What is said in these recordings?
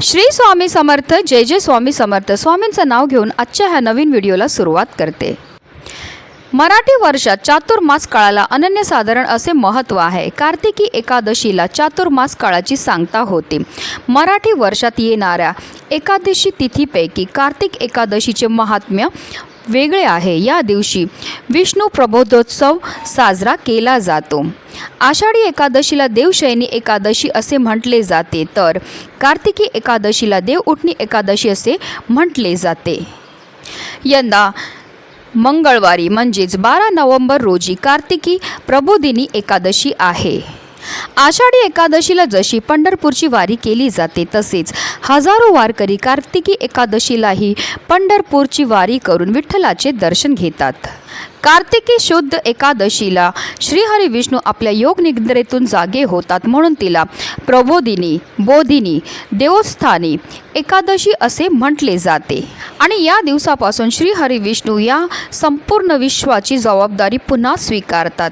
श्री स्वामी समर्थ. जय जय स्वामी समर्थ. स्वामींचं नाव घेऊन आजच्या ह्या नवीन व्हिडिओला सुरुवात करते. मराठी वर्षात चातुर्मास काळाला अनन्यसाधारण असे महत्त्व आहे. कार्तिकी एकादशीला चातुर्मास काळाची सांगता होते. मराठी वर्षात येणाऱ्या एकादशी तिथीपैकी कार्तिक एकादशीचे महात्म्य वेगळे आहे. या दिवशी विष्णू प्रबोधोत्सव साजरा केला जातो. आषाढी एकादशीला देवशयनी एकादशी असे म्हटले जाते, तर कार्तिकी एकादशीला देवउठणी एकादशी असे म्हटले जाते. यंदा मंगळवारी म्हणजेच 12 नोव्हेंबर रोजी कार्तिकी प्रबोधिनी एकादशी आहे. आषाढी एकादशीला जशी पंढरपूरची वारी केली जाते, तसेच हजारो वारकरी कार्तिकी एकादशीलाही पंढरपूरची वारी करून विठ्ठलाचे दर्शन घेतात. कार्तिकी शुद्ध एकादशीला श्रीहरी विष्णू आपल्या योगनिद्रेतून जागे होतात, म्हणून तिला प्रबोधिनी, बोधिनी, देवस्थानी एकादशी असे म्हटले जाते. आणि या दिवसापासून श्रीहरी विष्णू या संपूर्ण विश्वाची जबाबदारी पुन्हा स्वीकारतात.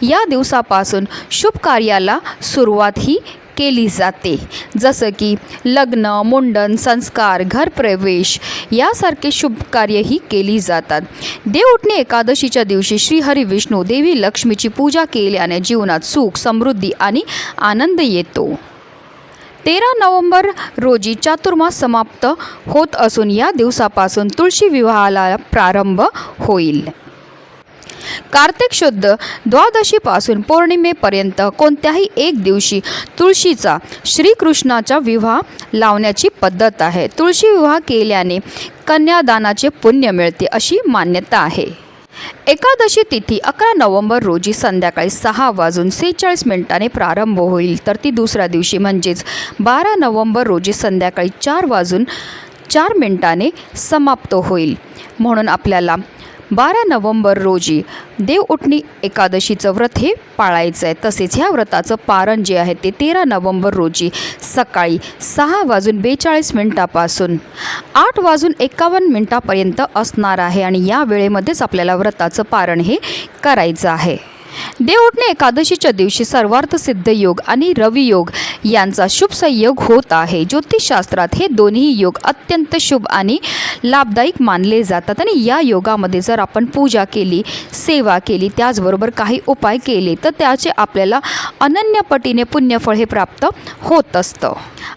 या दिवसापासून शुभ कार्याला सुरुवात ही केली जाते, जसं की लग्न, मुंडन, संस्कार, घरप्रवेश यासारखे शुभ कार्यही केली जातात. देवउठणी एकादशीच्या दिवशी श्रीहरी विष्णू देवी लक्ष्मीची पूजा केल्याने जीवनात सुख, समृद्धी आणि आनंद येतो. 13 नोव्हेंबर रोजी चातुर्मास समाप्त होत असून या दिवसापासून तुळशी विवाहाला प्रारंभ होईल. कार्तिक शुद्ध द्वादशीपासून पौर्णिमेपर्यंत कोणत्याही एक दिवशी तुळशीचा श्रीकृष्णाचा विवाह लावण्याची पद्धत आहे. तुळशी विवाह केल्याने कन्यादानाचे पुण्य मिळते अशी मान्यता आहे. एकादशी तिथी 11 नोव्हेंबर रोजी संध्याकाळी 6:46 प्रारंभ होईल, तर ती दुसऱ्या दिवशी म्हणजेच 12 नोव्हेंबर रोजी संध्याकाळी 4:04 समाप्त होईल. म्हणून आपल्याला 12 नोव्हेंबर रोजी देवउठणी एकादशीचं व्रत हे पाळायचं आहे. तसेच ह्या व्रताचं पारण जे आहे ते 13 नोव्हेंबर रोजी सकाळी 6:42 पासून 8:51 असणार आहे. आणि या वेळेमध्येच आपल्याला व्रताचं पारण हे करायचं आहे. देवउठणी एकादशीच्या दिवशी सर्वार्थ सिद्ध योग आणि रवी योग यांचा शुभ संयोग होत आहे. ज्योतिषशास्त्रात हे दोन्ही योग अत्यंत शुभ आणि लाभदायक मानले जातात. आणि या योगामध्ये जर आपण पूजा केली, सेवा केली, त्याचबरोबर काही उपाय केले, तर त्याचे आपल्याला अनन्यपटीने पुण्यफळ हे प्राप्त होत असतं.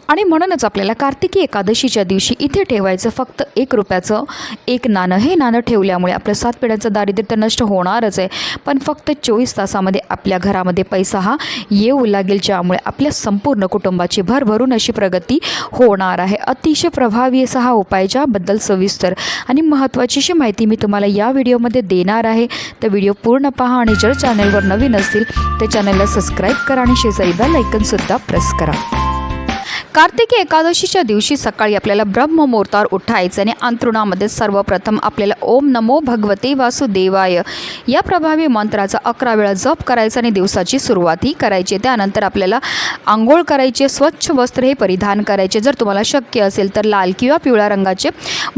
आणि म्हणूनच आपल्याला कार्तिकी एकादशीच्या दिवशी इथे ठेवायचं फक्त 1 रुपयाचं एक नाणं. हे नाणं ठेवल्यामुळे आपलं 7 पिढ्यांचं दारिद्र्य तर नष्ट होणारच आहे, पण फक्त 24 तासामध्ये आपल्या घरामध्ये पैसा हा येऊ लागेल, ज्यामुळे आपल्या संपूर्ण कुटुंबाची भरभरून अशी प्रगती होणार आहे. अतिशय प्रभावी असा हा उपाय, ज्याबद्दल सविस्तर आणि महत्त्वाची अशी माहिती मी तुम्हाला या व्हिडिओमध्ये देणार आहे. तर व्हिडिओ पूर्ण पहा आणि जर चॅनलवर नवीन असतील तर चॅनलला सबस्क्राईब करा आणि शेजारी बेल आयकॉनसुद्धा प्रेस करा. कार्तिकी एकादशीच्या दिवशी सकाळी आपल्याला ब्रह्ममुहूर्तावर उठायचं आणि अंथरुणामध्ये सर्वप्रथम आपल्याला ओम नमो भगवते वासुदेवाय या प्रभावी मंत्राचा 11 वेळा जप करायचा आणि दिवसाची सुरुवातही करायची. त्यानंतर आपल्याला आंघोळ करायची, स्वच्छ वस्त्र हे परिधान करायचे. जर तुम्हाला शक्य असेल तर लाल किंवा पिवळ्या रंगाचे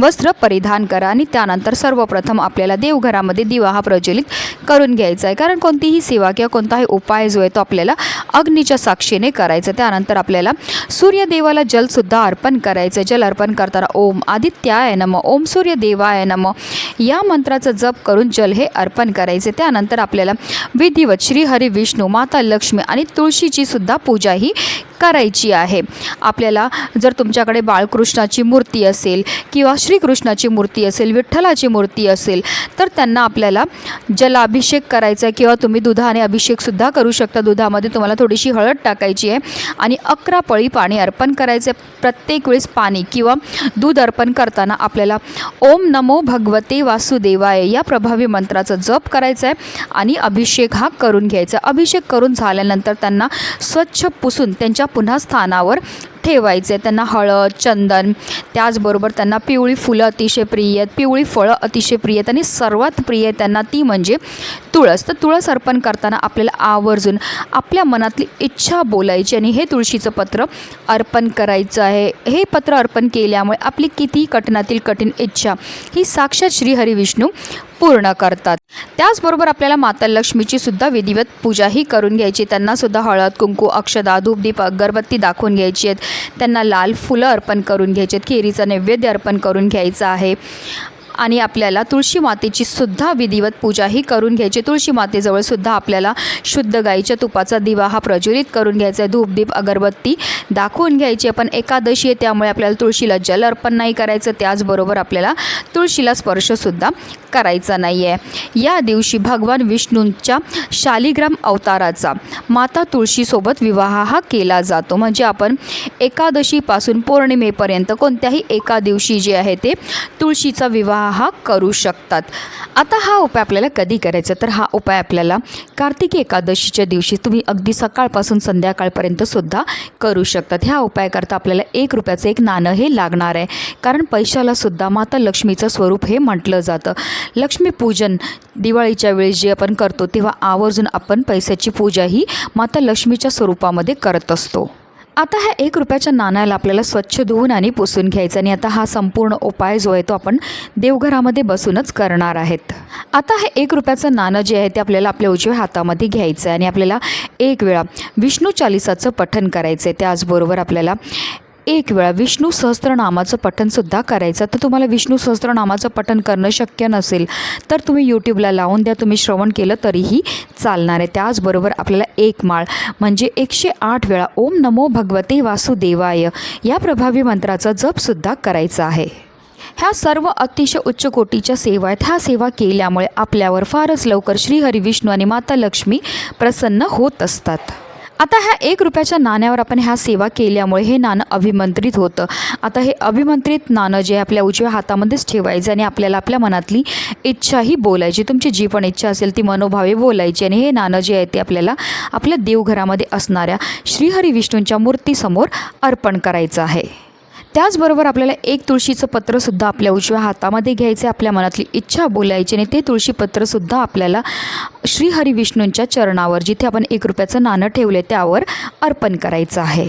वस्त्र परिधान करा. आणि त्यानंतर सर्वप्रथम आपल्याला देवघरामध्ये दिवा हा प्रज्वलित करून घ्यायचा आहे, कारण कोणतीही सेवा किंवा कोणताही उपाय जो आहे तो आपल्याला अग्नीच्या साक्षीने करायचा. त्यानंतर आपल्याला सूर्यदेवाला जलसुद्धा अर्पण करायचं. जल अर्पण करताना ओम आदित्याय नमः, ओम सूर्यदेवाय नमः या मंत्राचा जप करून जल हे अर्पण करायचे. त्यानंतर आपल्याला विधिवत श्रीहरी विष्णू, माता लक्ष्मी आणि तुळशीची सुद्धा पूजा ही करायची आहे. आपल्याला जर तुमच्याकडे बाळकृष्णाची मूर्ती असेल किंवा श्रीकृष्णाची मूर्ती असेल, विठ्ठलाची मूर्ती असेल, तर त्यांना आपल्याला जलाभिषेक करायचा आहे किंवा तुम्ही दुधाने अभिषेकसुद्धा करू शकता. दुधामध्ये तुम्हाला थोडीशी हळद टाकायची आहे आणि 11 पळी पाणी अर्पण करायचं आहे. प्रत्येक वेळेस पाणी किंवा दूध अर्पण करताना आपल्याला ओम नमो भगवते वासुदेवाय या प्रभावी मंत्राचा जप करायचा आहे आणि अभिषेक हा करून घ्यायचा. अभिषेक करून झाल्यानंतर त्यांना स्वच्छ पुसून त्यांच्या पुन्हा स्थानावर ठेवायचे. त्यांना हळद, चंदन, त्याचबरोबर त्यांना पिवळी फुलं अतिशय प्रिय आहेत, पिवळी फळं अतिशय प्रिय आहेत आणि सर्वात प्रिय त्यांना ती म्हणजे तुळस. तर तुळस अर्पण करताना आपल्याला आवर्जून आपल्या मनातली इच्छा बोलायची आणि हे तुळशीचं पत्र अर्पण करायचं आहे. हे पत्र अर्पण केल्यामुळे आपली कितीही कठीणातील कठीण इच्छा ही साक्षात श्रीहरी विष्णू पूर्ण करतात. त्याचबरोबर आपल्याला माता लक्ष्मीची सुद्धा विधिवत पूजाही करून घ्यायची. त्यांना सुद्धा हळद, कुंकू, अक्षदा, धूपदीप, अगरबत्ती दाखवून घ्यायची आहेत. त्यांना लाल फुलं अर्पण करून घ्यायची आहेत. केळीचा नैवेद्य अर्पण करून घ्यायचा आहे. आणि आपल्याला तुळशी मातेची सुद्धा विधिवत पूजाही करून घ्यायची. तुळशी मातेजवळ सुद्धा आपल्याला शुद्ध गाईच्या तुपाचा दिवा हा प्रज्वलित करून घ्यायचा आहे. धूपदीप अगरबत्ती दाखवून घ्यायची. पण एकादशी आहे त्यामुळे आपल्याला तुळशीला जल अर्पण नाही करायचं. त्याचबरोबर आपल्याला तुळशीला स्पर्शसुद्धा करायचा नाही आहे. या दिवशी भगवान विष्णूंच्या शालिग्राम अवताराचा माता तुळशीसोबत विवाह हा केला जातो. म्हणजे आपण एकादशीपासून पौर्णिमेपर्यंत कोणत्याही एका दिवशी जे आहे ते तुळशीचा विवाह हा करू शकतात. आता हा उपाय आपल्याला कधी करायचा, तर हा उपाय आपल्याला कार्तिकी एकादशीच्या दिवशी तुम्ही अगदी सकाळपासून संध्याकाळपर्यंत सुद्धा करू शकतात. ह्या उपायाकरता आपल्याला 1 रुपयाचं एक नाणं हे लागणार आहे. कारण पैशाला सुद्धा माता लक्ष्मीचं स्वरूप हे म्हटलं जातं. लक्ष्मीपूजन दिवाळीच्या वेळेस जे आपण करतो तेव्हा आवर्जून आपण पैशाची पूजा ही माता लक्ष्मीच्या स्वरूपामध्ये करत असतो. आता ह्या 1 रुपयाच्या नाण्याला आपल्याला स्वच्छ धुवून आणि पुसून घ्यायचं. आणि आता हा संपूर्ण उपाय जो आहे तो आपण देवघरामध्ये बसूनच करणार आहेत. आता हे 1 रुपयाचं नाणं जे आहे ते आपल्याला आपल्या उजव्या हातामध्ये घ्यायचं आहे आणि आपल्याला 1 वेळा विष्णू चालीसाचं पठण करायचं आहे. त्याचबरोबर आपल्याला 1 वेळा विष्णू सहस्त्रनामाचं पठणसुद्धा करायचं. तर तुम्हाला विष्णू सहस्त्रनामाचं पठण करणं शक्य नसेल तर तुम्ही यूट्यूबला लावून द्या, तुम्ही श्रवण केलं तरीही चालणार आहे. त्याचबरोबर आपल्याला 1 माळ म्हणजे 108 वेळा ओम नमो भगवते वासुदेवाय या प्रभावी मंत्राचा जपसुद्धा करायचा आहे. ह्या सर्व अतिशय उच्च कोटीच्या सेवा आहेत. ह्या सेवा केल्यामुळे आपल्यावर फारच लवकर श्रीहरी विष्णू आणि माता लक्ष्मी प्रसन्न होत असतात. आता ह्या 1 रुपयाच्या नाण्यावर आपण ह्या सेवा केल्यामुळे हे नाणं अभिमंत्रित होतं. आता हे अभिमंत्रित नाणं जे आपल्या उजव्या हातामध्येच ठेवायचं आणि आपल्याला आपल्या मनातली इच्छाही बोलायची. तुमची जी पण इच्छा असेल ती मनोभावे बोलायची. आणि हे नाणं जे आहे ते आपल्याला आपल्या देवघरामध्ये असणाऱ्या श्रीहरी विष्णूंच्या मूर्तीसमोर अर्पण करायचं आहे. त्याचबरोबर आपल्याला 1 तुळशीचं पत्रसुद्धा आपल्या उजव्या हातामध्ये घ्यायचं आहे. आपल्या मनातली इच्छा बोलायची आणि ते तुळशीपत्रसुद्धा आपल्याला श्रीहरी विष्णूंच्या चरणावर जिथे आपण 1 रुपयाचं नाणं ठेवले त्यावर अर्पण करायचं आहे.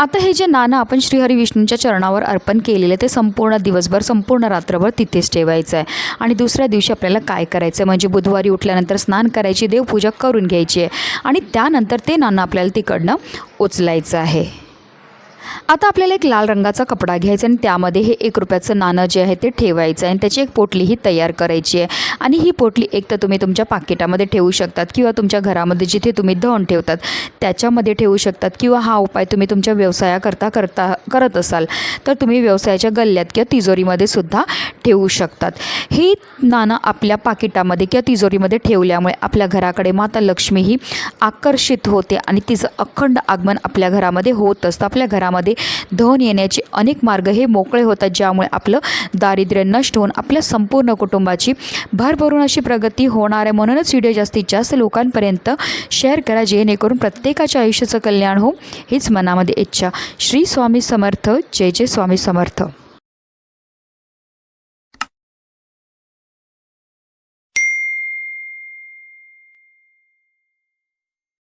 आता हे जे नाणं आपण श्रीहरी विष्णूंच्या चरणावर अर्पण केलेलं ते संपूर्ण दिवसभर संपूर्ण रात्रभर तिथेच ठेवायचं आहे. आणि दुसऱ्या दिवशी आपल्याला काय करायचं आहे म्हणजे बुधवारी उठल्यानंतर स्नान करायची, देवपूजा करून घ्यायची आहे आणि त्यानंतर ते नाणं आपल्याला तिकडनं उचलायचं आहे. आता आपल्याला एक लाल रंगाचा कपडा घ्यायचा आणि त्यामध्ये हे 1 रुपयाचं नाणं जे आहे ते ठेवायचं आहे आणि त्याची एक पोटलीही तयार करायची आहे. आणि ही पोटली एक तर तुम्ही तुमच्या पाकिटामध्ये ठेवू शकतात किंवा तुमच्या घरामध्ये जिथे तुम्ही धन ठेवतात त्याच्यामध्ये ठेवू शकतात किंवा हा उपाय तुम्ही तुमच्या व्यवसायाकरता करत असाल तर तुम्ही व्यवसायाच्या गल्ल्यात किंवा तिजोरीमध्ये सुद्धा ठेवू शकतात. ही नाणं आपल्या पाकिटामध्ये किंवा तिजोरीमध्ये ठेवल्यामुळे आपल्या घराकडे माता लक्ष्मी ही आकर्षित होते आणि तिचं अखंड आगमन आपल्या घरामध्ये होत असतं. आपल्या घरामध्ये धन येण्याचे अनेक मार्ग हे मोकळे होतात ज्यामुळे आपलं दारिद्र्य नष्ट होऊन आपल्या संपूर्ण कुटुंबाची भरभरून अशी प्रगती होणार आहे. म्हणूनच व्हिडिओ जास्तीत जास्त लोकांपर्यंत शेअर करा जेणेकरून प्रत्येकाच्या आयुष्याचं कल्याण हो हीच मनामध्ये इच्छा. श्री स्वामी समर्थ. जय जय स्वामी समर्थ.